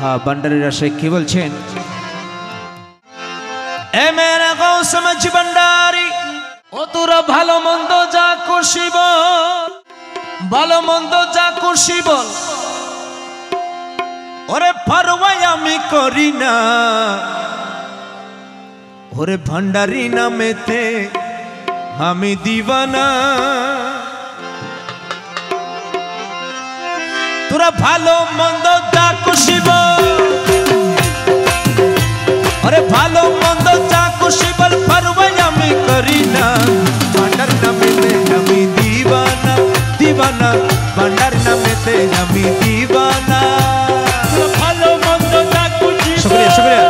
हाँ भंडारीरा शेख की बोलছেন ए मेरा गाँव समझ भंडारी ओ তোরা ভালো মন্দ যা খুশি বল ভালো মন্দ যা খুশি বল ওরে পরোয়া আমি করি না ওরে ভন্ডারি নামেতে আমি দিওয়ানা তোরা ভালো মন্দ যা খুশি বল ওরে ভালো মন্দ যা খুশি বল পরোয়া আমি করি না ভন্ডারি নামেতে আমি দিওয়ানা দিওয়ানা ভন্ডারি নামেতে আমি দিওয়ানা ভালো মন্দ যা খুশি শুকরিয়া শুকরিয়া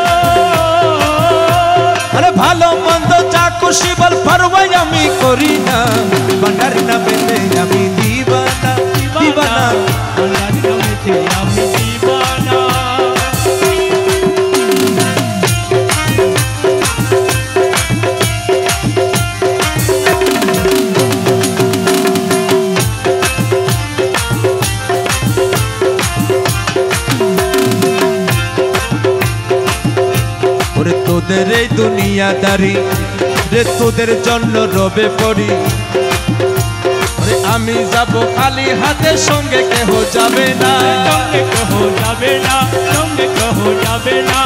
আরে ভালো মন্দ যা খুশি বল পরোয়া আমি করি না ভন্ডারি নামেতে আমি দিওয়ানা দিওয়ানা ভন্ডারি নামেতে আমি দিওয়ানা তোদের এই দুনিয়াদারি রে তোদের জন্য রবে পড়ি রে আমি যাব খালি হাতে সঙ্গে কেহ যাবে না সঙ্গে কেহ যাবে না সঙ্গে কেহ যাবে না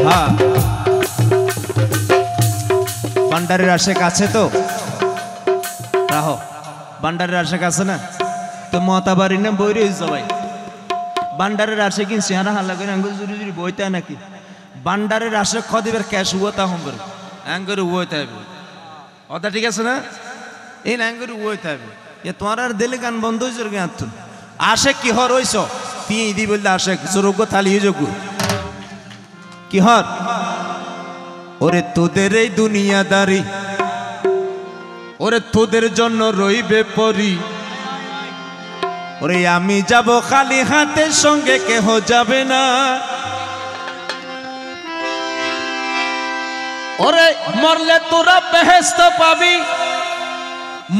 হ্যাঁ ভান্ডারীর আশেক আছে তো রাহো ভান্ডারীর আশেক আছে না তো মতাবাড়ি না বইরে সবাই বান্ডারের আসে কিন সিহারা হাল্লা করে আঙ্গুর জুরি জুরি বইতে নাকি বান্ডারের আসে খদিবের ক্যাশ উতা হম্বর আঙ্গুর উইতে হবে ওটা ঠিক আছে না এই আঙ্গুর উইতে হবে এ তোমার আর দিলে গান বন্ধ হইছে রে আতুন আসে কি হর হইছো তি দি বললে আসে জরুগ থালি যোগ কি হর ওরে তোদের এই দুনিয়াদারি ওরে তোদের জন্য রইবে পরি ওরে আমি যাব খালি হাতের সঙ্গে কেহ যাবে না ওরে মরলে তোরা বেহেশত পাবি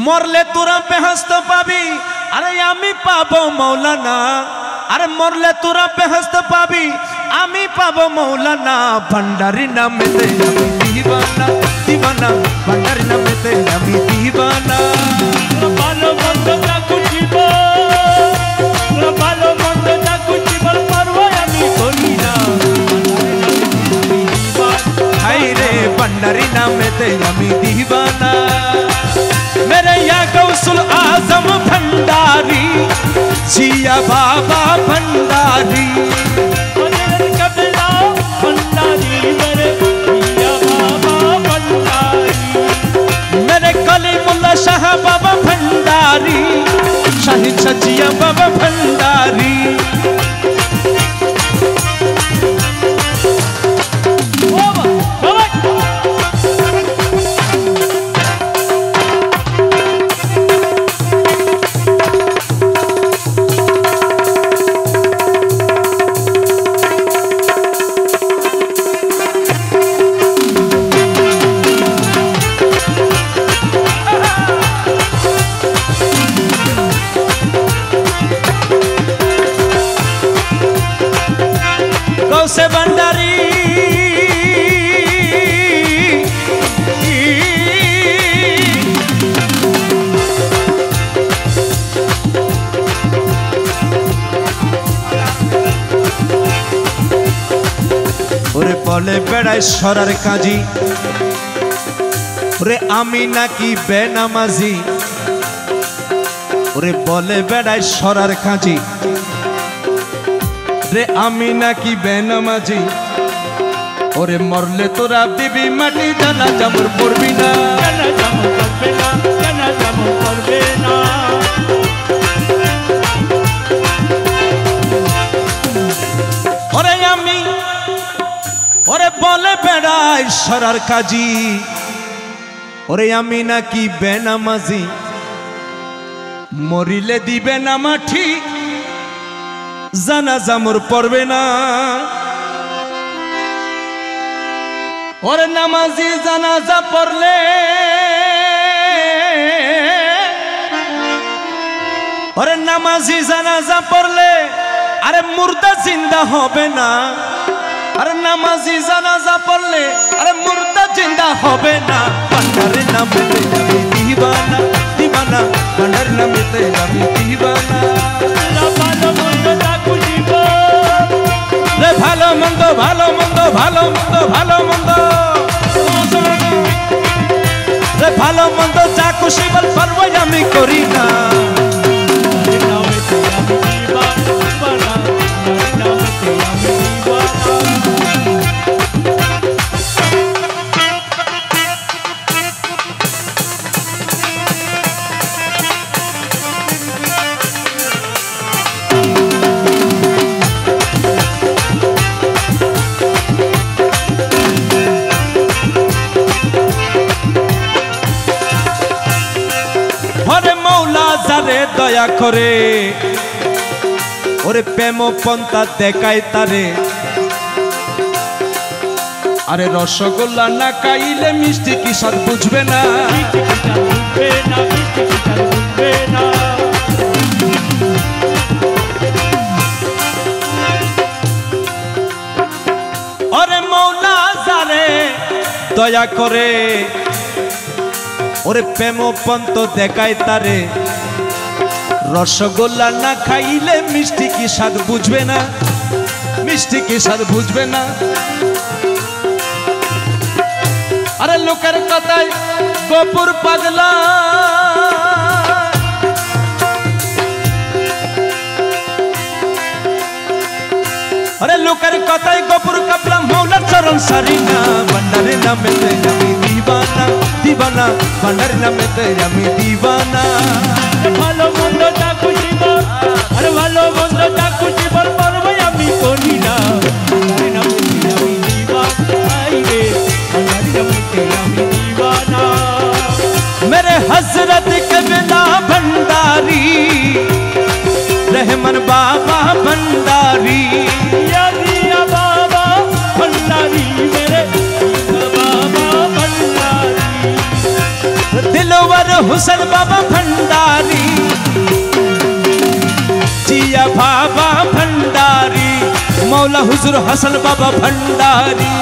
মরলে তোরা বেহেশত পাবি আরে আমি পাবো মৌলানা আরে মরলে তোরা বেহেশত পাবি আমি পাবো মৌলানা ভন্ডারি নামেতে আমি দিওয়ানা দিওয়ানা ভন্ডারি নামেতে আমি দিওয়ানা ভালো মন্দ যা খুশি ভালো মন্দ যা খুশি বল পরোয়া আমি করি না হাই রে ভন্ডারি নামেতে আমি দিওয়ানা मेरे या गौसुल आजम भंडारी जिया बाबा भंडारी कबला भंडारी मेरे जिया बाबा भंडारी मेरे कलीमुल्ला शाह बाबा भंडारी शाहिद सजिया बाबा भंडारी से भंडारी ওরে বলে বেড়ায় সরার কাজী ওরে আমি নাকি বেনামাজি ওরে বলে বেড়ায় সরার কাজী রে আমি নাকি বেনামাজি ওরে মরলে তোরা দিবি মাটি জানা জামর পড়বি না জানা জামর পড়বে না জানা জামর পড়বে না ওরে আমি ওরে বলে বেড়াই সরার কাজী ওরে আমি নাকি বেনামাজি মরিলে দিবে না মাটি জানাজা মোর পড়বে না ওরে নামাজি জানাজা পড়লে ওরে নামাজি জানাজা পড়লে আরে মুর্দা জিন্দা হবে না। আরে নামাজি জানাজা পড়লে আরে মুর্দা জিন্দা হবে না। ভান্ডারের নামেতে আমি দিবানা দিবানা, ভান্ডারের নামেতে আমি দিবানা। ভালো মন্দ রে ভালো মন্দ ভালো মন্দ ভালো মন্দ ভালো মন্দ রে ভালো মন্দ যা খুশি বল পারবো আমি করি না। দয়া করে ওরে প্রেম পন্থা দেখায় তারে। আরে রসগোল্লা না খাইলে মিষ্টি কি স্বাদ বুঝবে না। ওরে মৌলা যারে দয়া করে ওরে প্রেম পন্থা দেখায় তারে। রসগোল্লা না খাইলে মিষ্টি কি স্বাদ বুঝবে না, মিষ্টি কি স্বাদ বুঝবে না। আরে লোকের কথায় গোপুর পাগলা, আরে লোকের কথায় গোপুর কাপলা মৌলার চরণ সারি না। ভান্ডারের নামেতে আমি দিবানা দিবানা, ভান্ডারের নামেতে আমি দিবানা। ভালো মন্দ যা খুশি বল, আরে ভালো মন্দ যা খুশি বল পারবো আমি করি না। ভান্ডারের নামেতে আমি দিবানা রে, ভান্ডারের নামেতে আমি দিবানা। मेरे हजरत कबीला भंडारी रहमान बाबा भंडारी, या बाबा भंडारी मेरे बाबा भंडारी। दिलवर हुसैन बाबा भंडारी, जिया बाबा भंडारी। मौला हुजूर हसन बाबा भंडारी,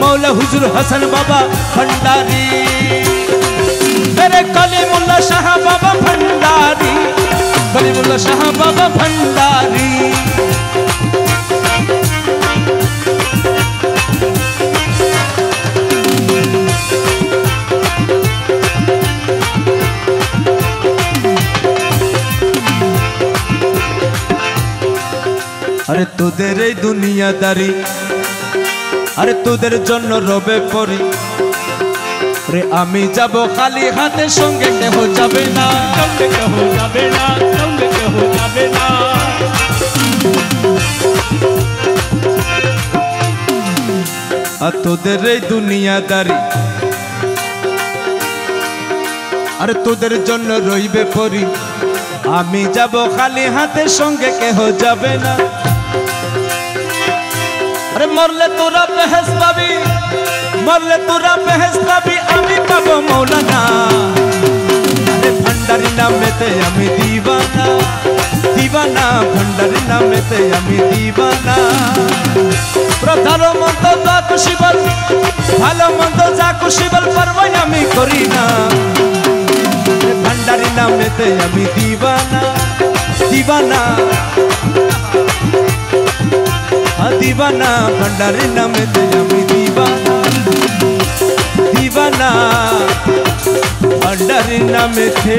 मौला हुजूर हसन बाबा भंडारी। मेरे कलीमुल्ला शाह बाबा भंडारी, कलीमुल्ला शाह बाबा भंडारी। अरे তোদের এই দুনিয়াদারি, আরে তোদের জন্য রবে পড়ি রে। আমি যাব খালি হাতে, সঙ্গে কেহ যাবে না, সঙ্গে কেহ যাবে না, সঙ্গে কেহ যাবে না। আর তোদের এই দুনিয়াদারি, আরে তোদের জন্য রইবে পড়ি। আমি যাব খালি হাতে, সঙ্গে কেহ যাবে না। আরে মরলে তোরা বেহেশত পাবি, মরলে তোরা বেহেশত পাবি, আমি পাবো মৌলানা। আরে ভান্ডারি নামেতে আমি দিবানা দিবানা, ভান্ডারি নামেতে আমি দিবানা। ভালো মন্দ যা খুশি বল, ভালো মন্দ যা খুশি বল পারবো আমি করি না। ভান্ডারি নামেতে আমি দিবানা দিবানা দিবানা, ভান্ডারি নামেতে আমি দিবানা দিবানা, ভান্ডারি নামেতে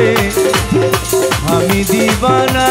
আমি দিবানা।